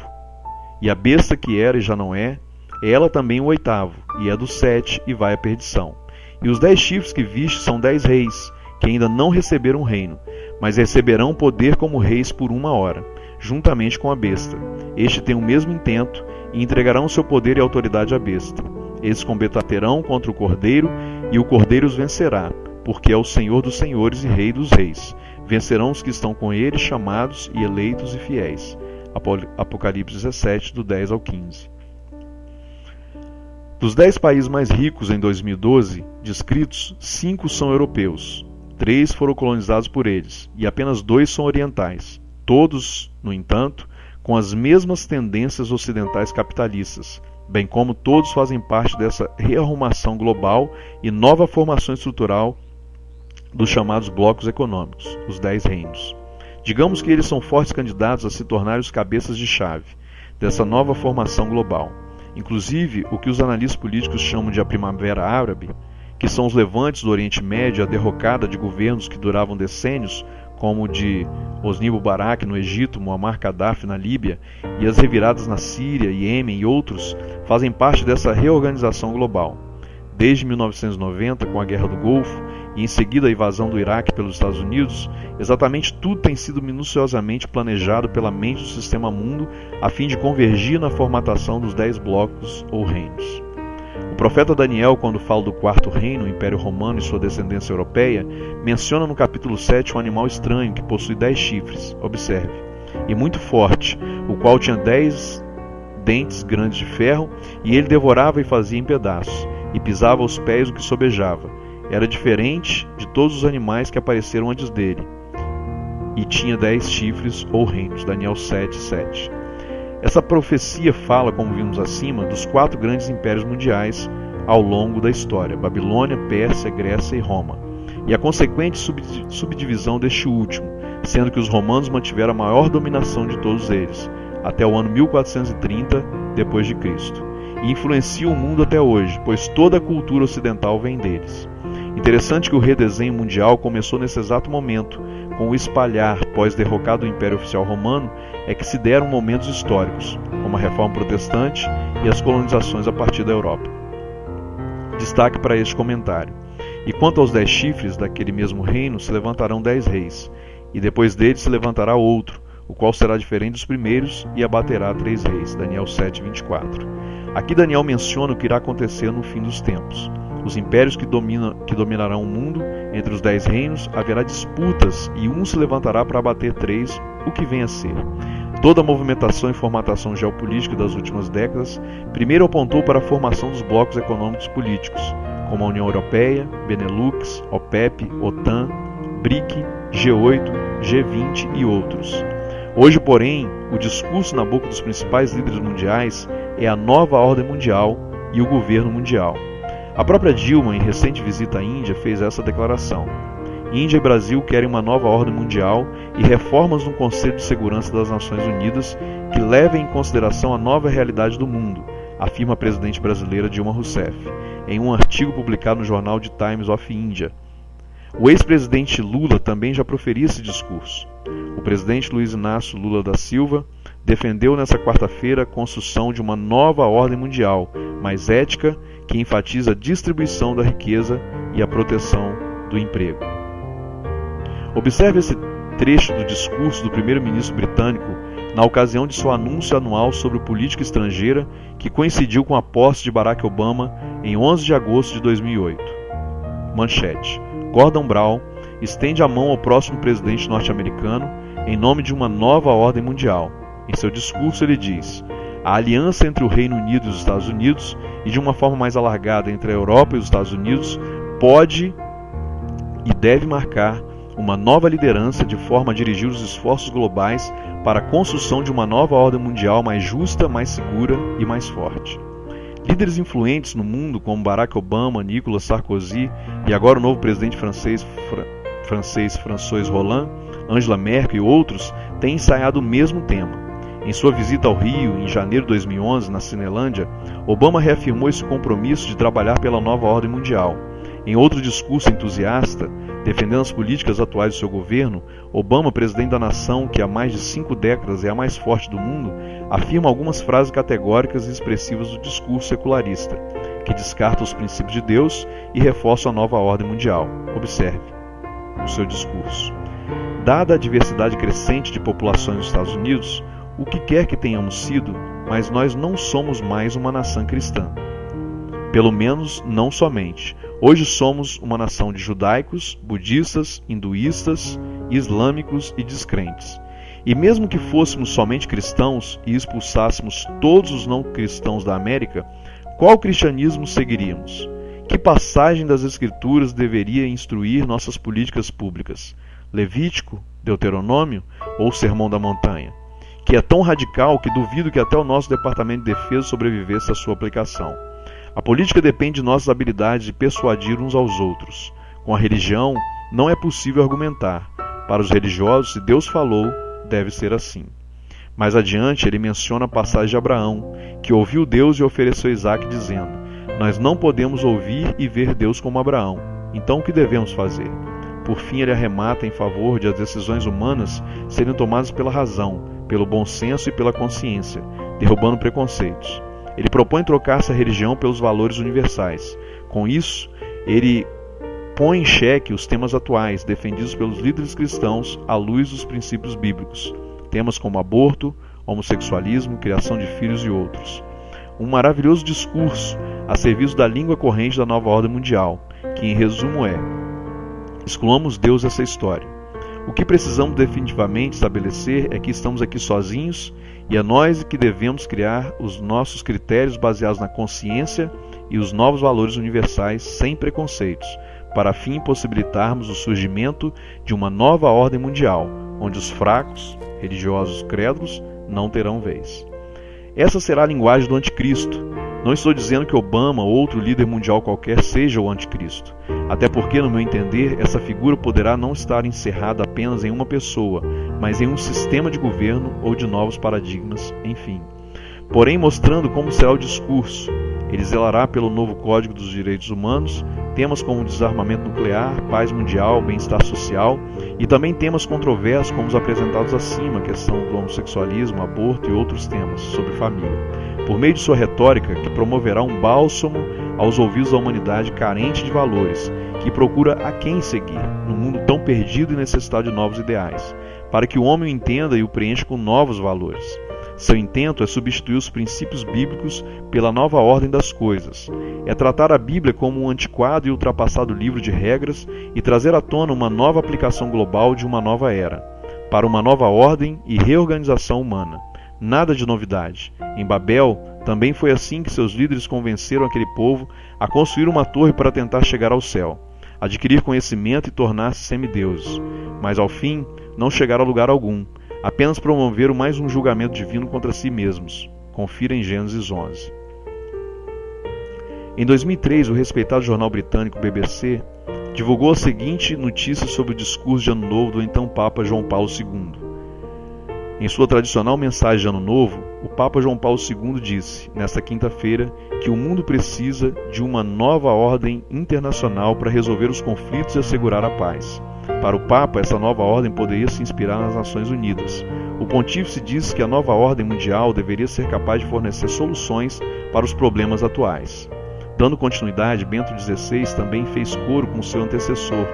E a besta que era e já não é, ela também o 8º, e é do 7 e vai à perdição. E os 10 chifres que viste são 10 reis, que ainda não receberam o reino, mas receberão poder como reis por 1 hora, juntamente com a besta. Este tem o mesmo intento, e entregarão seu poder e autoridade à besta. Eles combaterão contra o Cordeiro, e o Cordeiro os vencerá, porque é o Senhor dos senhores e Rei dos reis. Vencerão os que estão com ele, chamados e eleitos e fiéis. Apocalipse 17, do 10 ao 15. Dos 10 países mais ricos em 2012 descritos, 5 são europeus, 3 foram colonizados por eles, e apenas 2 são orientais. Todos, no entanto, com as mesmas tendências ocidentais capitalistas, bem como todos fazem parte dessa rearrumação global e nova formação estrutural dos chamados blocos econômicos, os 10 reinos. Digamos que eles são fortes candidatos a se tornarem os cabeças de chave dessa nova formação global. Inclusive, o que os analistas políticos chamam de a Primavera Árabe, que são os levantes do Oriente Médio, a derrocada de governos que duravam decênios, como o de Hosni Mubarak no Egito, Muammar Gaddafi na Líbia, e as reviradas na Síria, Iêmen e outros, fazem parte dessa reorganização global. Desde 1990, com a Guerra do Golfo, e em seguida a invasão do Iraque pelos Estados Unidos, exatamente tudo tem sido minuciosamente planejado pela mente do sistema mundo a fim de convergir na formatação dos 10 blocos ou reinos. O profeta Daniel, quando fala do 4º reino, o Império Romano e sua descendência europeia, menciona no capítulo 7 um animal estranho que possui 10 chifres, observe, e muito forte, o qual tinha 10 dentes grandes de ferro, e ele devorava e fazia em pedaços, e pisava aos pés o que sobejava. Era diferente de todos os animais que apareceram antes dele, e tinha 10 chifres ou reinos. Daniel 7, 7. Essa profecia fala, como vimos acima, dos 4 grandes impérios mundiais ao longo da história: Babilônia, Pérsia, Grécia e Roma, e a consequente subdivisão deste último, sendo que os romanos mantiveram a maior dominação de todos eles, até o ano 1430 d.C., e influenciam o mundo até hoje, pois toda a cultura ocidental vem deles. Interessante que o redesenho mundial começou nesse exato momento, com o espalhar, pós-derrocado do Império Oficial Romano, é que se deram momentos históricos, como a Reforma Protestante e as colonizações a partir da Europa. Destaque para este comentário. E quanto aos 10 chifres daquele mesmo reino, se levantarão 10 reis, e depois deles se levantará outro, o qual será diferente dos primeiros e abaterá 3 reis. Daniel 7, 24. Aqui Daniel menciona o que irá acontecer no fim dos tempos. Os impérios que dominarão o mundo, entre os 10 reinos, haverá disputas e um se levantará para abater 3, o que vem a ser. Toda a movimentação e formatação geopolítica das últimas décadas primeiro apontou para a formação dos blocos econômicos políticos, como a União Europeia, Benelux, OPEP, OTAN, BRIC, G8, G20 e outros. Hoje, porém, o discurso na boca dos principais líderes mundiais é a nova ordem mundial e o governo mundial. A própria Dilma, em recente visita à Índia, fez essa declaração. Índia e Brasil querem uma nova ordem mundial e reformas no Conselho de Segurança das Nações Unidas que levem em consideração a nova realidade do mundo, afirma a presidente brasileira Dilma Rousseff, em um artigo publicado no jornal The Times of India. O ex-presidente Lula também já proferia esse discurso. O presidente Luiz Inácio Lula da Silva defendeu nesta quarta-feira a construção de uma nova ordem mundial, mais ética, que enfatiza a distribuição da riqueza e a proteção do emprego. Observe esse trecho do discurso do primeiro-ministro britânico na ocasião de seu anúncio anual sobre política estrangeira, que coincidiu com a posse de Barack Obama em 11 de agosto de 2008. Manchete: Gordon Brown estende a mão ao próximo presidente norte-americano em nome de uma nova ordem mundial. Em seu discurso ele diz: a aliança entre o Reino Unido e os Estados Unidos, e de uma forma mais alargada entre a Europa e os Estados Unidos, pode e deve marcar uma nova liderança de forma a dirigir os esforços globais para a construção de uma nova ordem mundial mais justa, mais segura e mais forte. Líderes influentes no mundo como Barack Obama, Nicolas Sarkozy e agora o novo presidente francês François Hollande, Angela Merkel e outros têm ensaiado o mesmo tema. Em sua visita ao Rio, em janeiro de 2011, na Cinelândia, Obama reafirmou esse compromisso de trabalhar pela nova ordem mundial. Em outro discurso entusiasta, defendendo as políticas atuais do seu governo, Obama, presidente da nação que há mais de 5 décadas é a mais forte do mundo, afirma algumas frases categóricas e expressivas do discurso secularista. que descarta os princípios de Deus e reforça a nova ordem mundial. Observe o seu discurso. Dada a diversidade crescente de populações nos Estados Unidos, o que quer que tenhamos sido, mas nós não somos mais uma nação cristã. Pelo menos, não somente. Hoje somos uma nação de judaicos, budistas, hinduístas, islâmicos e descrentes. E mesmo que fôssemos somente cristãos e expulsássemos todos os não cristãos da América, qual cristianismo seguiríamos? Que passagem das Escrituras deveria instruir nossas políticas públicas? Levítico, Deuteronômio ou Sermão da Montanha? Que é tão radical que duvido que até o nosso Departamento de Defesa sobrevivesse à sua aplicação. A política depende de nossas habilidades de persuadir uns aos outros. Com a religião, não é possível argumentar. Para os religiosos, se Deus falou, deve ser assim. Mais adiante, ele menciona a passagem de Abraão, que ouviu Deus e ofereceu Isaque, dizendo: nós não podemos ouvir e ver Deus como Abraão. Então, o que devemos fazer? Por fim, ele arremata em favor de as decisões humanas serem tomadas pela razão, pelo bom senso e pela consciência, derrubando preconceitos. Ele propõe trocar essa religião pelos valores universais. Com isso, ele põe em xeque os temas atuais defendidos pelos líderes cristãos à luz dos princípios bíblicos. Temas como aborto, homossexualismo, criação de filhos e outros. Um maravilhoso discurso a serviço da língua corrente da nova ordem mundial, que em resumo é: excluamos Deus dessa história. O que precisamos definitivamente estabelecer é que estamos aqui sozinhos e é nós que devemos criar os nossos critérios baseados na consciência e os novos valores universais sem preconceitos, para fim possibilitarmos o surgimento de uma nova ordem mundial, onde os fracos, religiosos crédulos, não terão vez. Essa será a linguagem do anticristo. Não estou dizendo que Obama ou outro líder mundial qualquer seja o anticristo. Até porque, no meu entender, essa figura poderá não estar encerrada apenas em uma pessoa, mas em um sistema de governo ou de novos paradigmas, enfim. Porém, mostrando como será o discurso, ele zelará pelo novo Código dos Direitos Humanos, temas como desarmamento nuclear, paz mundial, bem-estar social e também temas controversos como os apresentados acima, a questão do homossexualismo, aborto e outros temas sobre família, por meio de sua retórica que promoverá um bálsamo aos ouvidos da humanidade carente de valores, que procura a quem seguir, num mundo tão perdido e necessitado de novos ideais, para que o homem o entenda e o preencha com novos valores. Seu intento é substituir os princípios bíblicos pela nova ordem das coisas. É tratar a Bíblia como um antiquado e ultrapassado livro de regras e trazer à tona uma nova aplicação global de uma nova era, para uma nova ordem e reorganização humana. Nada de novidade. Em Babel, também foi assim que seus líderes convenceram aquele povo a construir uma torre para tentar chegar ao céu, adquirir conhecimento e tornar-se semideuses. Mas ao fim, não chegaram a lugar algum. Apenas promoveram mais um julgamento divino contra si mesmos. Confira em Gênesis 11. Em 2003, o respeitado jornal britânico BBC divulgou a seguinte notícia sobre o discurso de Ano Novo do então Papa João Paulo II. Em sua tradicional mensagem de Ano Novo, o Papa João Paulo II disse, nesta quinta-feira, que o mundo precisa de uma nova ordem internacional para resolver os conflitos e assegurar a paz. Para o Papa, essa nova ordem poderia se inspirar nas Nações Unidas. O pontífice disse que a nova ordem mundial deveria ser capaz de fornecer soluções para os problemas atuais. Dando continuidade, Bento XVI também fez coro com seu antecessor.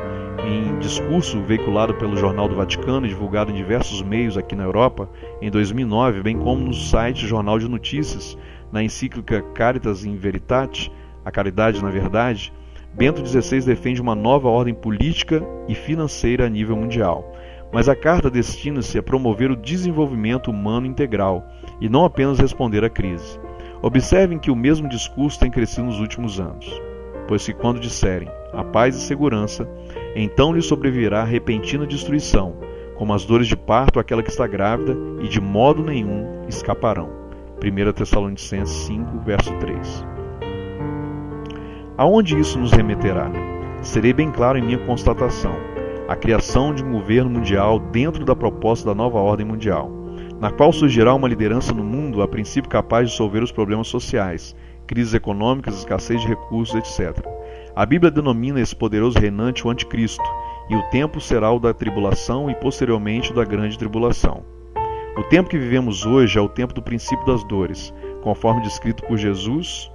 Em discurso veiculado pelo Jornal do Vaticano e divulgado em diversos meios aqui na Europa, em 2009, bem como no site Jornal de Notícias, na encíclica Caritas in Veritate, a caridade na verdade, Bento XVI defende uma nova ordem política e financeira a nível mundial. Mas a carta destina-se a promover o desenvolvimento humano integral e não apenas responder à crise. Observem que o mesmo discurso tem crescido nos últimos anos. Pois que quando disserem a paz e segurança, então lhe sobrevirá repentina destruição, como as dores de parto àquela que está grávida, e de modo nenhum escaparão. 1 Tessalonicenses 5, verso 3. Aonde isso nos remeterá? Serei bem claro em minha constatação: a criação de um governo mundial dentro da proposta da nova ordem mundial, na qual surgirá uma liderança no mundo a princípio capaz de resolver os problemas sociais, crises econômicas, escassez de recursos, etc. A Bíblia denomina esse poderoso reinante o anticristo, e o tempo será o da tribulação e posteriormente o da grande tribulação. O tempo que vivemos hoje é o tempo do princípio das dores, conforme descrito por Jesus,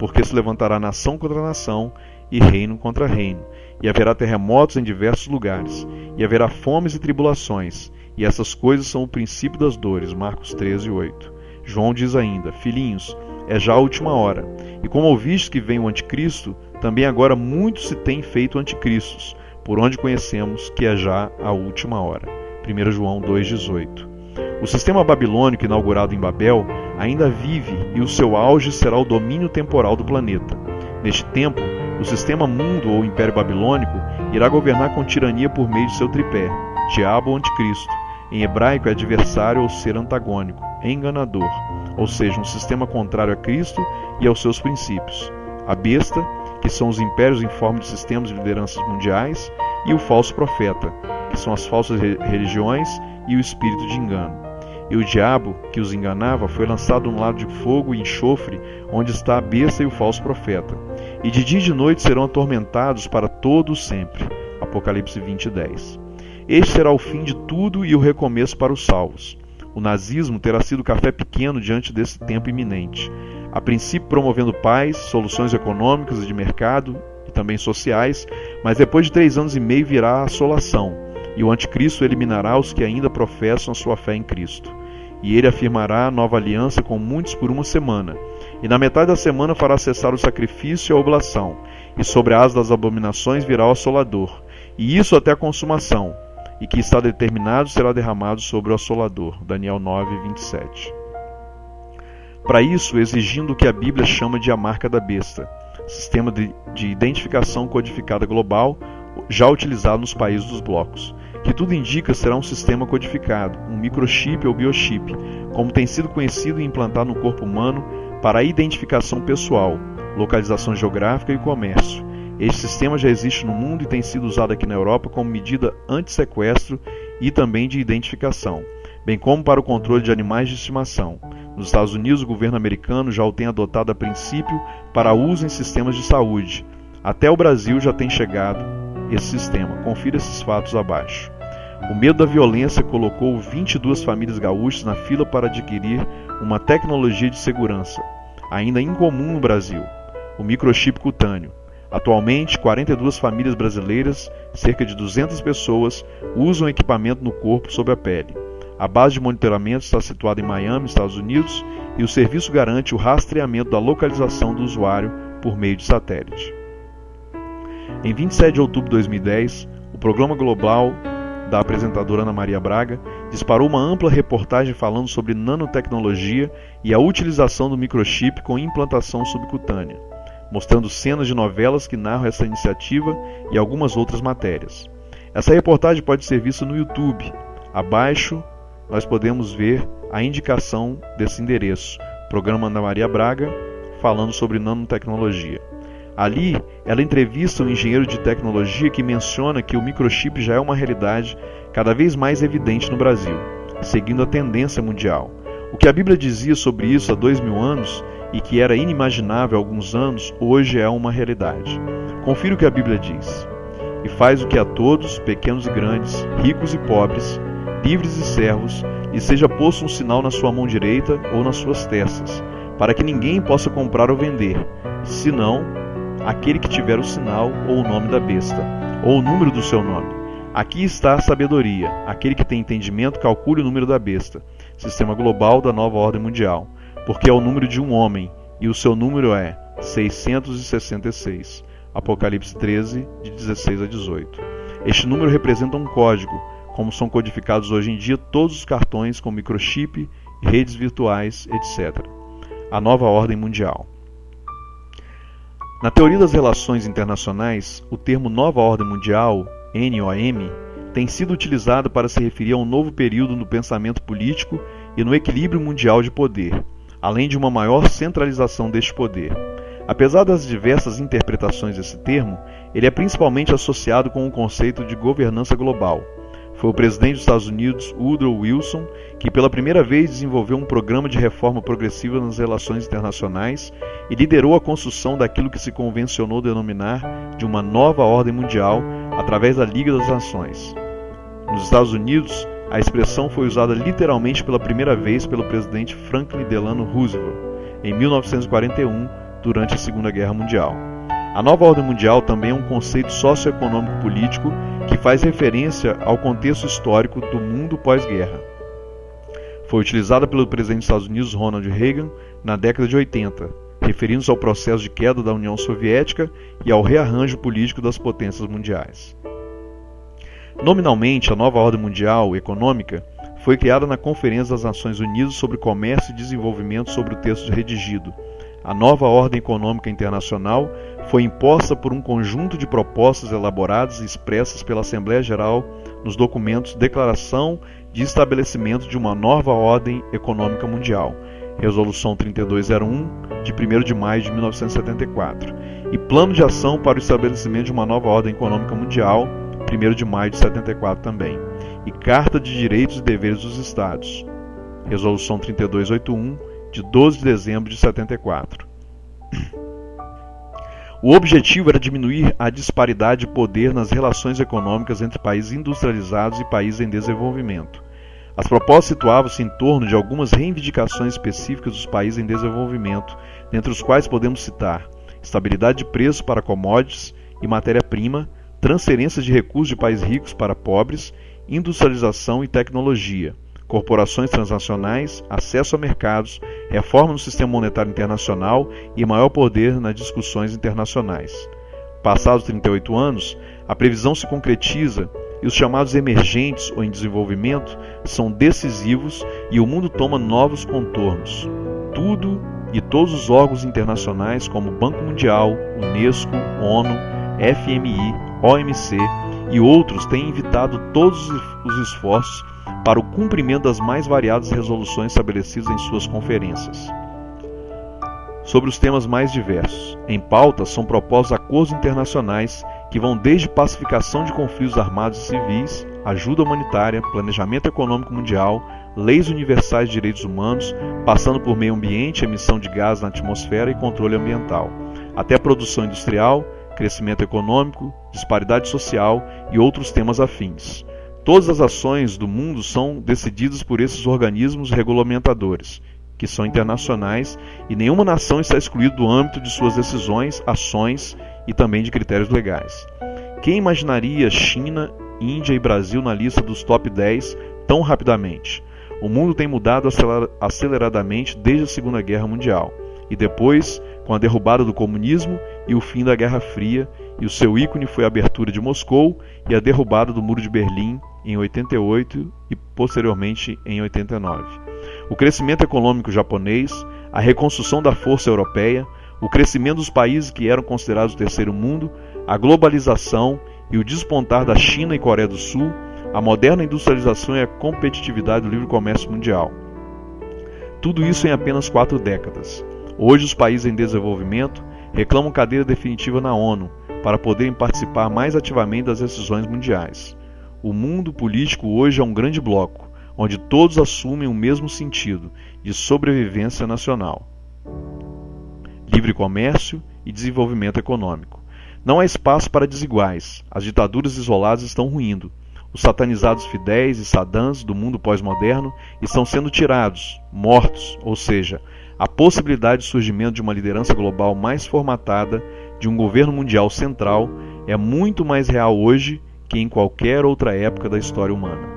porque se levantará nação contra nação e reino contra reino, e haverá terremotos em diversos lugares, e haverá fomes e tribulações, e essas coisas são o princípio das dores. Marcos 13:8. João diz ainda: filhinhos, é já a última hora, e como ouvistes que vem o anticristo, também agora muitos se têm feito anticristos, por onde conhecemos que é já a última hora. 1 João 2:18. O sistema babilônico inaugurado em Babel ainda vive e o seu auge será o domínio temporal do planeta. Neste tempo, o sistema mundo ou império babilônico irá governar com tirania por meio de seu tripé, diabo ou anticristo. Em hebraico é adversário ou ser antagônico, enganador, ou seja, um sistema contrário a Cristo e aos seus princípios. A besta, que são os impérios em forma de sistemas de lideranças mundiais, e o falso profeta, que são as falsas religiões e o espírito de engano. E o diabo, que os enganava, foi lançado num lago de fogo e enxofre, onde está a besta e o falso profeta. E de dia e de noite serão atormentados para todo o sempre. Apocalipse 20:10. Este será o fim de tudo e o recomeço para os salvos. O nazismo terá sido café pequeno diante desse tempo iminente. A princípio promovendo paz, soluções econômicas e de mercado e também sociais, mas depois de 3 anos e meio virá a assolação, e o anticristo eliminará os que ainda professam a sua fé em Cristo. E ele afirmará a nova aliança com muitos por 1 semana, e na metade da semana fará cessar o sacrifício e a oblação, e sobre a asa das abominações virá o assolador, e isso até a consumação, e que está determinado será derramado sobre o assolador. Daniel 9:27. Para isso, exigindo o que a Bíblia chama de a marca da besta, sistema de identificação codificada global, já utilizado nos países dos blocos, que tudo indica será um sistema codificado, um microchip ou biochip, como tem sido conhecido e implantado no corpo humano para a identificação pessoal, localização geográfica e comércio. Este sistema já existe no mundo e tem sido usado aqui na Europa como medida anti-sequestro e também de identificação, bem como para o controle de animais de estimação. Nos Estados Unidos, o governo americano já o tem adotado a princípio para uso em sistemas de saúde. Até o Brasil já tem chegado esse sistema. Confira esses fatos abaixo. O medo da violência colocou 22 famílias gaúchas na fila para adquirir uma tecnologia de segurança, ainda incomum no Brasil, o microchip cutâneo. Atualmente, 42 famílias brasileiras, cerca de 200 pessoas, usam equipamento no corpo sob a pele. A base de monitoramento está situada em Miami, Estados Unidos, e o serviço garante o rastreamento da localização do usuário por meio de satélite. Em 27 de outubro de 2010, o programa global da apresentadora Ana Maria Braga disparou uma ampla reportagem falando sobre nanotecnologia e a utilização do microchip com implantação subcutânea, mostrando cenas de novelas que narram essa iniciativa e algumas outras matérias. Essa reportagem pode ser vista no YouTube. Abaixo nós podemos ver a indicação desse endereço, programa Ana Maria Braga, falando sobre nanotecnologia. Ali, ela entrevista um engenheiro de tecnologia que menciona que o microchip já é uma realidade cada vez mais evidente no Brasil, seguindo a tendência mundial. O que a Bíblia dizia sobre isso há 2000 anos e que era inimaginável há alguns anos, hoje é uma realidade. Confira o que a Bíblia diz. E faz o que a todos, pequenos e grandes, ricos e pobres, livres e servos, e seja posto um sinal na sua mão direita ou nas suas testas, para que ninguém possa comprar ou vender, senão aquele que tiver o sinal ou o nome da besta, ou o número do seu nome. Aqui está a sabedoria. Aquele que tem entendimento calcule o número da besta, sistema global da nova ordem mundial, porque é o número de um homem, e o seu número é 666. Apocalipse 13, de 16 a 18. Este número representa um código, como são codificados hoje em dia todos os cartões com microchip, redes virtuais, etc. A nova ordem mundial. Na teoria das relações internacionais, o termo Nova Ordem Mundial, NOM, tem sido utilizado para se referir a um novo período no pensamento político e no equilíbrio mundial de poder, além de uma maior centralização deste poder. Apesar das diversas interpretações desse termo, ele é principalmente associado com o conceito de governança global. Foi o presidente dos Estados Unidos, Woodrow Wilson, que pela primeira vez desenvolveu um programa de reforma progressiva nas relações internacionais e liderou a construção daquilo que se convencionou denominar de uma nova ordem mundial através da Liga das Nações. Nos Estados Unidos, a expressão foi usada literalmente pela primeira vez pelo presidente Franklin Delano Roosevelt, em 1941, durante a Segunda Guerra Mundial. A nova ordem mundial também é um conceito socioeconômico político que faz referência ao contexto histórico do mundo pós-guerra. Foi utilizada pelo presidente dos Estados Unidos, Ronald Reagan, na década de 80, referindo-se ao processo de queda da União Soviética e ao rearranjo político das potências mundiais. Nominalmente, a nova ordem mundial econômica foi criada na Conferência das Nações Unidas sobre Comércio e Desenvolvimento sobre o texto redigido. A nova ordem econômica internacional foi imposta por um conjunto de propostas elaboradas e expressas pela Assembleia Geral nos documentos Declaração de Estabelecimento de uma Nova Ordem Econômica Mundial, Resolução 3201, de 1º de maio de 1974, e Plano de Ação para o Estabelecimento de uma Nova Ordem Econômica Mundial, 1º de maio de 74 também, e Carta de Direitos e Deveres dos Estados, Resolução 3281, de 12 de dezembro de 74. O objetivo era diminuir a disparidade de poder nas relações econômicas entre países industrializados e países em desenvolvimento. As propostas situavam-se em torno de algumas reivindicações específicas dos países em desenvolvimento, dentre os quais podemos citar estabilidade de preços para commodities e matéria-prima, transferências de recursos de países ricos para pobres, industrialização e tecnologia, corporações transnacionais, acesso a mercados, reforma no sistema monetário internacional e maior poder nas discussões internacionais. Passados 38 anos, a previsão se concretiza e os chamados emergentes ou em desenvolvimento são decisivos e o mundo toma novos contornos. Tudo e todos os órgãos internacionais como Banco Mundial, Unesco, ONU, FMI, OMC e outros têm evitado todos os esforços para o cumprimento das mais variadas resoluções estabelecidas em suas conferências. Sobre os temas mais diversos, em pauta são propostos acordos internacionais que vão desde pacificação de conflitos armados e civis, ajuda humanitária, planejamento econômico mundial, leis universais de direitos humanos, passando por meio ambiente, emissão de gases na atmosfera e controle ambiental, até a produção industrial, crescimento econômico, disparidade social e outros temas afins. Todas as ações do mundo são decididas por esses organismos regulamentadores, que são internacionais, e nenhuma nação está excluída do âmbito de suas decisões, ações e também de critérios legais. Quem imaginaria China, Índia e Brasil na lista dos top 10 tão rapidamente? O mundo tem mudado aceleradamente desde a Segunda Guerra Mundial, e depois, com a derrubada do comunismo e o fim da Guerra Fria, e o seu ícone foi a abertura de Moscou e a derrubada do Muro de Berlim em 88 e posteriormente em 89. O crescimento econômico japonês, a reconstrução da força europeia, o crescimento dos países que eram considerados o terceiro mundo, a globalização e o despontar da China e Coreia do Sul, a moderna industrialização e a competitividade do livre comércio mundial. Tudo isso em apenas 4 décadas. Hoje os países em desenvolvimento reclamam cadeira definitiva na ONU para poderem participar mais ativamente das decisões mundiais. O mundo político hoje é um grande bloco, onde todos assumem o mesmo sentido, de sobrevivência nacional. Livre comércio e desenvolvimento econômico. Não há espaço para desiguais, as ditaduras isoladas estão ruindo. Os satanizados Fidéis e Sadãs do mundo pós-moderno estão sendo tirados, mortos, ou seja, a possibilidade de surgimento de uma liderança global mais formatada, de um governo mundial central, é muito mais real hoje que em qualquer outra época da história humana.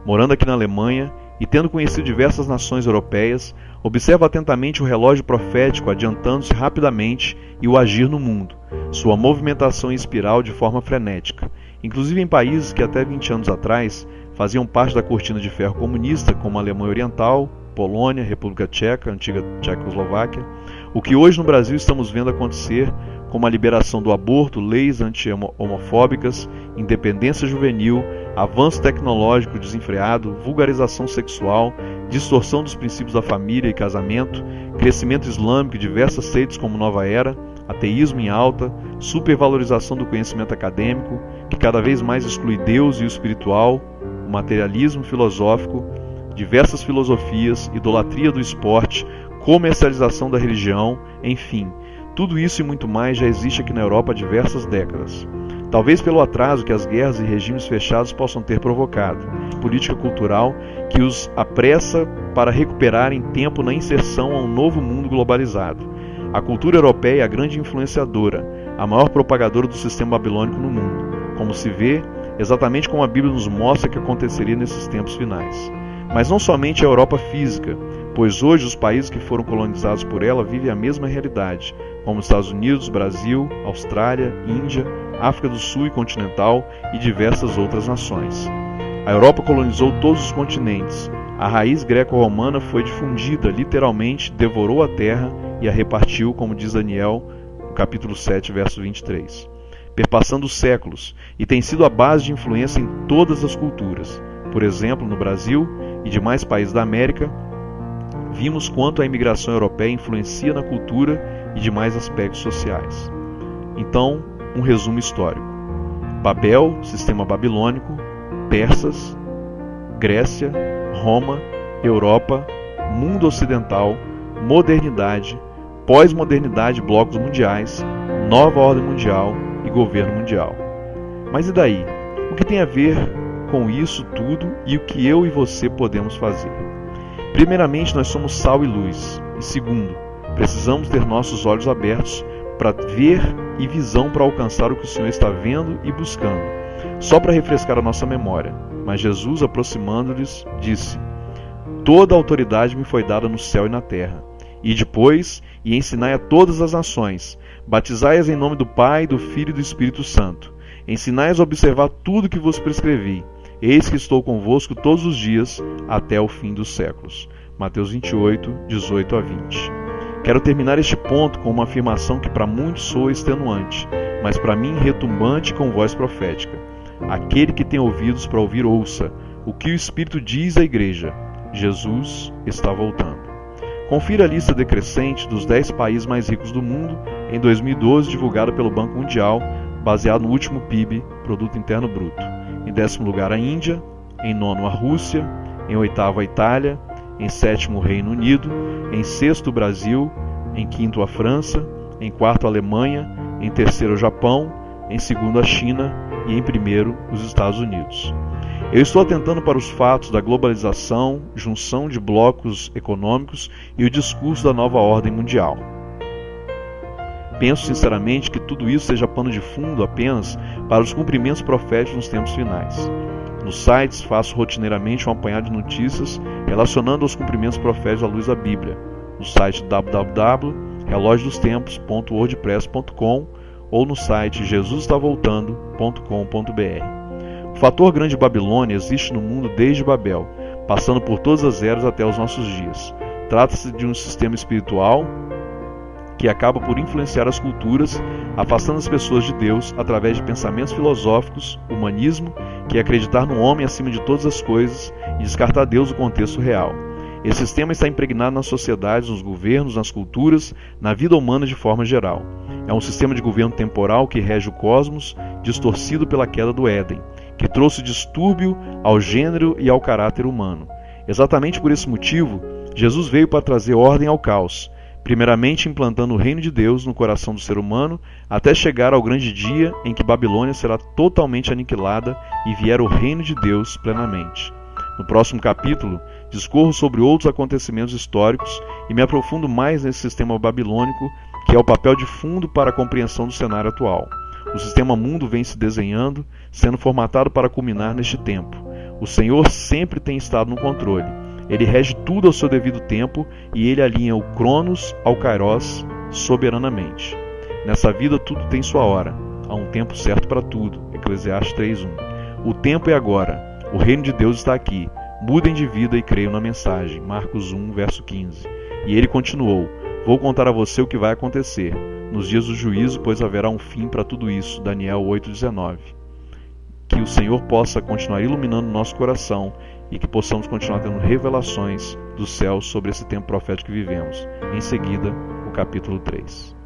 Morando aqui na Alemanha e tendo conhecido diversas nações europeias, observo atentamente o relógio profético adiantando-se rapidamente e o agir no mundo, sua movimentação em espiral de forma frenética, inclusive em países que até 20 anos atrás faziam parte da cortina de ferro comunista, como a Alemanha Oriental, Polônia, República Tcheca, antiga Tchecoslováquia, o que hoje no Brasil estamos vendo acontecer, como a liberação do aborto, leis anti-homofóbicas, independência juvenil, avanço tecnológico desenfreado, vulgarização sexual, distorção dos princípios da família e casamento, crescimento islâmico e diversas seitas como Nova Era, ateísmo em alta, supervalorização do conhecimento acadêmico, que cada vez mais exclui Deus e o espiritual, o materialismo filosófico, diversas filosofias, idolatria do esporte, comercialização da religião, enfim, tudo isso e muito mais já existe aqui na Europa há diversas décadas. Talvez pelo atraso que as guerras e regimes fechados possam ter provocado, política cultural que os apressa para recuperarem tempo na inserção a um novo mundo globalizado. A cultura europeia é a grande influenciadora, a maior propagadora do sistema babilônico no mundo, como se vê, exatamente como a Bíblia nos mostra que aconteceria nesses tempos finais. Mas não somente a Europa física, pois hoje os países que foram colonizados por ela vivem a mesma realidade, como Estados Unidos, Brasil, Austrália, Índia, África do Sul e continental e diversas outras nações. A Europa colonizou todos os continentes. A raiz greco-romana foi difundida, literalmente devorou a terra e a repartiu, como diz Daniel, no capítulo 7, verso 23. Perpassando os séculos, e tem sido a base de influência em todas as culturas. Por exemplo, no Brasil e demais países da América, vimos quanto a imigração europeia influencia na cultura e demais aspectos sociais. Então, um resumo histórico. Babel, sistema babilônico, persas, Grécia, Roma, Europa, mundo ocidental, modernidade, pós-modernidade, blocos mundiais, nova ordem mundial e governo mundial. Mas e daí? O que tem a ver com isso tudo e o que eu e você podemos fazer? Primeiramente, nós somos sal e luz. E segundo, precisamos ter nossos olhos abertos para ver e visão para alcançar o que o Senhor está vendo e buscando. Só para refrescar a nossa memória. Mas Jesus, aproximando-lhes, disse: Toda a autoridade me foi dada no céu e na terra. E depois, e ensinai a todas as nações, batizai-as em nome do Pai, do Filho e do Espírito Santo. Ensinai-as a observar tudo que vos prescrevi. Eis que estou convosco todos os dias, até o fim dos séculos. Mateus 28, 18 a 20. Quero terminar este ponto com uma afirmação que para muitos soa extenuante, mas para mim retumbante com voz profética. Aquele que tem ouvidos para ouvir, ouça o que o Espírito diz à igreja. Jesus está voltando. Confira a lista decrescente dos 10 países mais ricos do mundo em 2012, divulgada pelo Banco Mundial, baseado no último PIB, Produto Interno Bruto. Em 10º lugar a Índia, em 9º a Rússia, em 8º a Itália, em 7º o Reino Unido, em 6º o Brasil, em 5º a França, em 4º a Alemanha, em 3º o Japão, em 2º a China e em 1º os Estados Unidos. Eu estou atentando para os fatos da globalização, junção de blocos econômicos e o discurso da nova ordem mundial. Penso sinceramente que tudo isso seja pano de fundo apenas para os cumprimentos proféticos nos tempos finais. Nos sites faço rotineiramente um apanhado de notícias relacionando aos cumprimentos proféticos à luz da Bíblia, no site www.relogio-dos-tempos.wordpress.com ou no site jesustavoltando.com.br. O fator grande Babilônia existe no mundo desde Babel, passando por todas as eras até os nossos dias. Trata-se de um sistema espiritual que acaba por influenciar as culturas, afastando as pessoas de Deus através de pensamentos filosóficos, humanismo, que é acreditar no homem acima de todas as coisas e descartar Deus do contexto real. Esse sistema está impregnado nas sociedades, nos governos, nas culturas, na vida humana de forma geral. É um sistema de governo temporal que rege o cosmos, distorcido pela queda do Éden, que trouxe distúrbio ao gênero e ao caráter humano. Exatamente por esse motivo, Jesus veio para trazer ordem ao caos, primeiramente implantando o reino de Deus no coração do ser humano, até chegar ao grande dia em que Babilônia será totalmente aniquilada e vier o reino de Deus plenamente. No próximo capítulo, discorro sobre outros acontecimentos históricos e me aprofundo mais nesse sistema babilônico, que é o papel de fundo para a compreensão do cenário atual. O sistema mundo vem se desenhando, sendo formatado para culminar neste tempo. O Senhor sempre tem estado no controle. Ele rege tudo ao seu devido tempo e ele alinha o Cronos ao Kairos soberanamente. Nessa vida tudo tem sua hora. Há um tempo certo para tudo. Eclesiastes 3:1. O tempo é agora. O reino de Deus está aqui. Mudem de vida e creiam na mensagem. Marcos 1, verso 15. E ele continuou: Vou contar a você o que vai acontecer nos dias do juízo, pois haverá um fim para tudo isso. Daniel 8:19. Que o Senhor possa continuar iluminando nosso coração e que possamos continuar tendo revelações do céu sobre esse tempo profético que vivemos. Em seguida, o capítulo 3.